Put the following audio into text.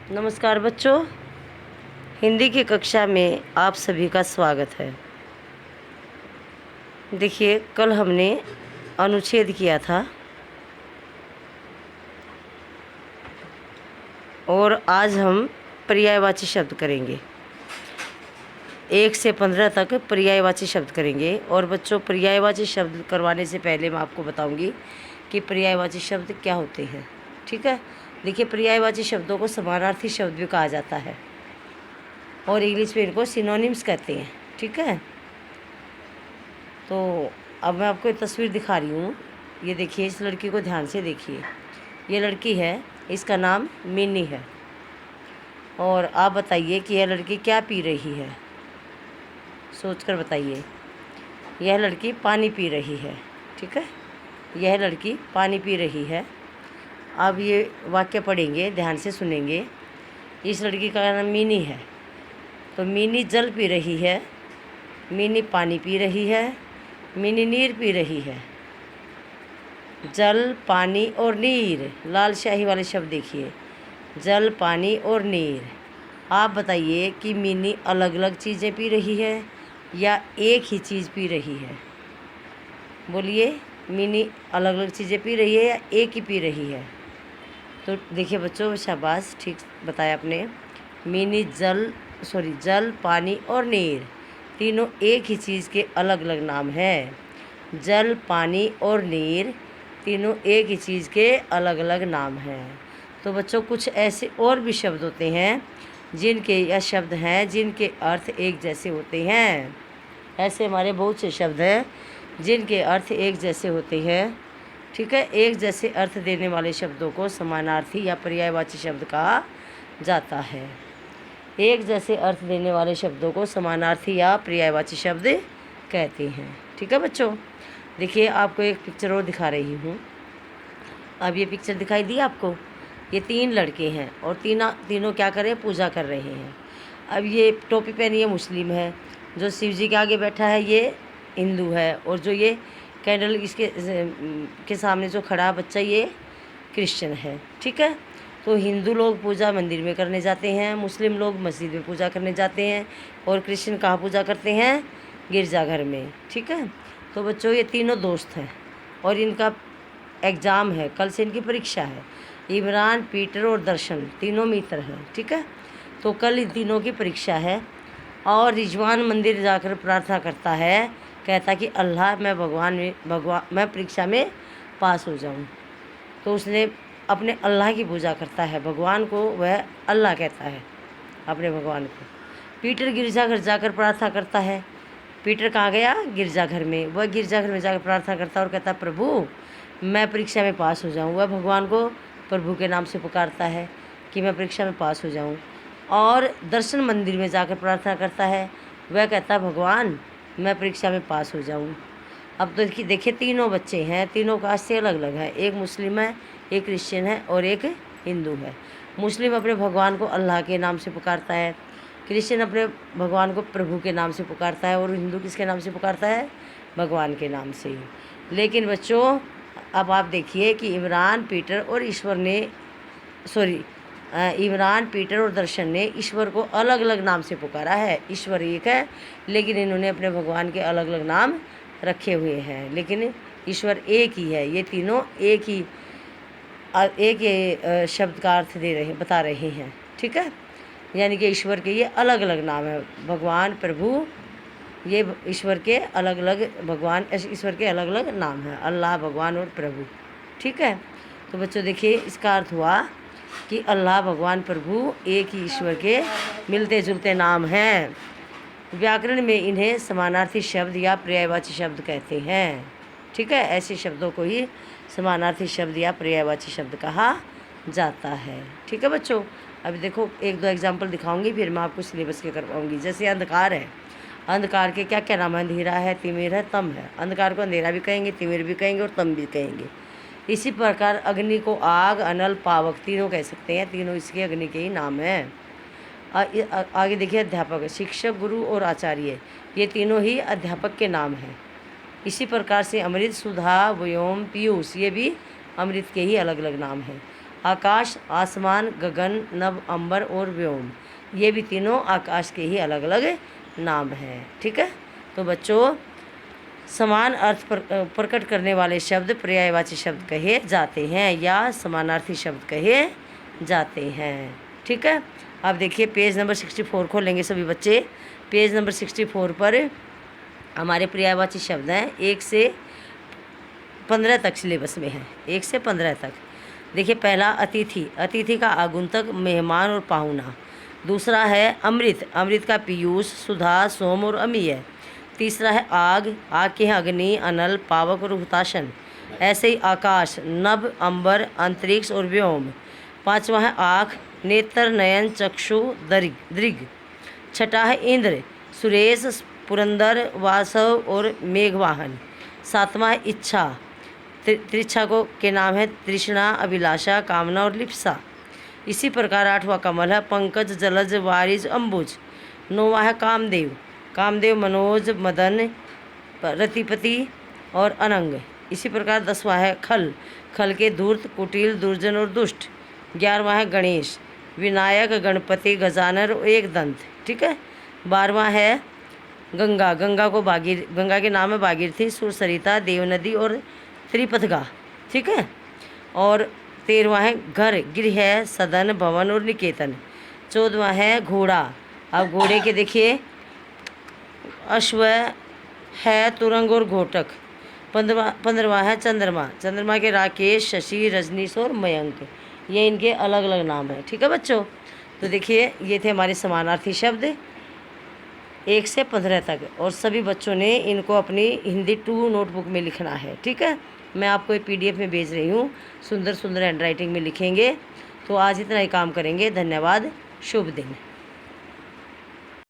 नमस्कार बच्चों, हिंदी की कक्षा में आप सभी का स्वागत है। देखिए, कल हमने अनुच्छेद किया था और आज हम पर्यायवाची शब्द करेंगे। 1 से 15 तक पर्यायवाची शब्द करेंगे। और बच्चों, पर्यायवाची शब्द करवाने से पहले मैं आपको बताऊंगी कि पर्यायवाची शब्द क्या होते हैं। ठीक है। देखिए, पर्यायवाची शब्दों को समानार्थी शब्द भी कहा जाता है और इंग्लिश में इनको सिनोनिम्स कहते हैं। ठीक है। तो अब मैं आपको एक तस्वीर दिखा रही हूँ। ये देखिए, इस लड़की को ध्यान से देखिए। ये लड़की है, इसका नाम मिनी है। और आप बताइए कि यह लड़की क्या पी रही है, सोचकर बताइए। यह लड़की पानी पी रही है। ठीक है, यह लड़की पानी पी रही है। अब ये वाक्य पढ़ेंगे, ध्यान से सुनेंगे। इस लड़की का नाम मिनी है, तो मिनी जल पी रही है, मिनी पानी पी रही है, मिनी नीर पी रही है। जल, पानी और नीर, लाल स्याही वाले शब्द देखिए। जल, पानी और नीर। आप बताइए कि मिनी अलग अलग चीज़ें पी रही है या एक ही चीज़ पी रही है। बोलिए, मिनी अलग अलग चीज़ें पी रही है या एक ही पी रही है। तो देखिए बच्चों, शाबाश, ठीक बताया आपने। मिनी जल, पानी और नीर तीनों एक ही चीज़ के अलग अलग नाम हैं। जल, पानी और नीर तीनों एक ही चीज़ के अलग अलग नाम हैं। तो बच्चों, कुछ ऐसे और भी शब्द होते हैं जिनके या शब्द हैं जिनके अर्थ एक जैसे होते हैं। ऐसे हमारे बहुत से शब्द हैं जिनके अर्थ एक जैसे होते हैं। ठीक है। एक जैसे अर्थ देने वाले शब्दों को समानार्थी या पर्यायवाची शब्द कहा जाता है। एक जैसे अर्थ देने वाले शब्दों को समानार्थी या पर्यायवाची शब्द कहते हैं। ठीक है बच्चों, देखिए आपको एक पिक्चर और दिखा रही हूँ। अब ये पिक्चर दिखाई दी आपको। ये 3 लड़के हैं और तीनों क्या कर रहे हैं, पूजा कर रहे हैं। अब ये टोपी पहनी है मुस्लिम है, जो शिव जी के आगे बैठा है ये हिंदू है, और जो ये कैंडल के सामने जो खड़ा बच्चा ये क्रिश्चियन है। ठीक है। तो हिंदू लोग पूजा मंदिर में करने जाते हैं, मुस्लिम लोग मस्जिद में पूजा करने जाते हैं, और क्रिश्चियन कहाँ पूजा करते हैं, गिरजाघर में। ठीक है। तो बच्चों, ये तीनों दोस्त हैं और इनका एग्ज़ाम है, कल से इनकी परीक्षा है। इमरान, पीटर और दर्शन तीनों मित्र हैं। ठीक है। तो कल इन तीनों की परीक्षा है और रिजवान मंदिर जाकर प्रार्थना करता है, कहता कि अल्लाह मैं परीक्षा में पास हो जाऊं। तो उसने अपने अल्लाह की पूजा करता है, भगवान को वह अल्लाह कहता है, अपने भगवान को। पीटर गिरजाघर जाकर प्रार्थना करता है। पीटर कहाँ गया, गिरजाघर में। वह गिरजाघर में जाकर प्रार्थना करता है और कहता, प्रभु मैं परीक्षा में पास हो जाऊं। वह भगवान को प्रभु के नाम से पुकारता है कि मैं परीक्षा में पास हो जाऊं। और दर्शन मंदिर में जाकर प्रार्थना करता है, वह कहता, भगवान मैं परीक्षा में पास हो जाऊं। अब तो देखिए तीनों बच्चे हैं, तीनों कास्ट से अलग अलग है। एक मुस्लिम है, एक क्रिश्चियन है और एक हिंदू है। मुस्लिम अपने भगवान को अल्लाह के नाम से पुकारता है, क्रिश्चियन अपने भगवान को प्रभु के नाम से पुकारता है, और हिंदू किसके नाम से पुकारता है, भगवान के नाम से ही। लेकिन बच्चों, अब आप देखिए कि इमरान, पीटर और दर्शन ने ईश्वर को अलग अलग नाम से पुकारा है। ईश्वर एक है, लेकिन इन्होंने अपने भगवान के अलग अलग नाम रखे हुए हैं, लेकिन ईश्वर एक ही है। ये तीनों एक ही शब्द का अर्थ बता रहे हैं। ठीक है। यानी कि ईश्वर के ये अलग अलग नाम है। भगवान, प्रभु, ये ईश्वर के अलग अलग नाम हैं, अल्लाह, भगवान और प्रभु। ठीक है। तो बच्चों देखिए, इसका अर्थ हुआ कि अल्लाह, भगवान, प्रभु एक ही ईश्वर के मिलते जुलते नाम हैं। व्याकरण में इन्हें समानार्थी शब्द या पर्यायवाची शब्द कहते हैं। ठीक है। ऐसे शब्दों को ही समानार्थी शब्द या पर्यायवाची शब्द कहा जाता है। ठीक है बच्चों, अभी देखो 1-2 एग्जाम्पल दिखाऊंगी, फिर मैं आपको सिलेबस के करवाऊंगी। जैसे अंधकार है, अंधकार के क्या क्या नाम है, अंधेरा है, तिमिर है, तम है। अंधकार को अंधेरा भी कहेंगे, तिमिर भी कहेंगे और तम भी कहेंगे। इसी प्रकार अग्नि को आग, अनल, पावक तीनों कह सकते हैं। तीनों इसके अग्नि के ही नाम हैं। आगे देखिए, अध्यापक, शिक्षक, गुरु और आचार्य ये तीनों ही अध्यापक के नाम हैं। इसी प्रकार से अमृत, सुधा, व्योम, पीयूष ये भी अमृत के ही अलग अलग नाम हैं। आकाश, आसमान, गगन, नभ, अंबर और व्योम, ये भी तीनों आकाश के ही अलग अलग नाम हैं। ठीक है, तो बच्चों समान अर्थ प्रकट करने वाले शब्द पर्यायवाची शब्द कहे जाते हैं या समानार्थी शब्द कहे जाते हैं। ठीक है, अब देखिए पेज नंबर 64 खोलेंगे सभी बच्चे। पेज नंबर 64 पर हमारे पर्यायवाची शब्द हैं 1 से 15 तक सिलेबस में है, 1 से 15 तक। देखिए पहला अतिथि, अतिथि का आगुंतक, मेहमान और पाहुना। दूसरा है अमृत, अमृत का पीयूष, सुधा, सोम और अमीय। तीसरा है आग, आग के हैं अग्नि, अनल, पावक और हुताशन। ऐसे ही आकाश, नभ, अंबर, अंतरिक्ष और व्योम। पांचवा है आँख, नेत्र, नयन, चक्षु, दृग। छठा है इंद्र, सुरेश, पुरंदर, वासव और मेघवाहन। सातवां है इच्छा, त्रिच्छा को के नाम है तृष्णा, अभिलाषा, कामना और लिप्सा। इसी प्रकार आठवां कमल है पंकज, जलज, वारिज, अम्बुज। नौवां है कामदेव, कामदेव, मनोज, मदन, रतिपति और अनंग। इसी प्रकार 10वां है खल, खल के धूर्त, कुटिल, दुर्जन और दुष्ट। 11वां है गणेश, विनायक, गणपति, गजानन और एक दंत। ठीक है, 12वां है गंगा, गंगा को गंगा के नाम है भागीरथी, सुरसरिता, देवनदी और त्रिपथगा। ठीक है, और 13वां है घर, गृह, सदन, भवन और निकेतन। 14वां है घोड़ा, अब घोड़े के देखिए अश्व है, तुरंग और घोटक। 15वां है चंद्रमा, चंद्रमा के राकेश, शशि, रजनीश और मयंक, ये इनके अलग अलग नाम हैं। ठीक है बच्चों, तो देखिए ये थे हमारे समानार्थी शब्द 1 से 15 तक, और सभी बच्चों ने इनको अपनी हिंदी 2 नोटबुक में लिखना है। ठीक है, मैं आपको एक PDF में भेज रही हूँ, सुंदर सुंदर हैंड राइटिंग में लिखेंगे। तो आज इतना ही काम करेंगे। धन्यवाद, शुभ दिन।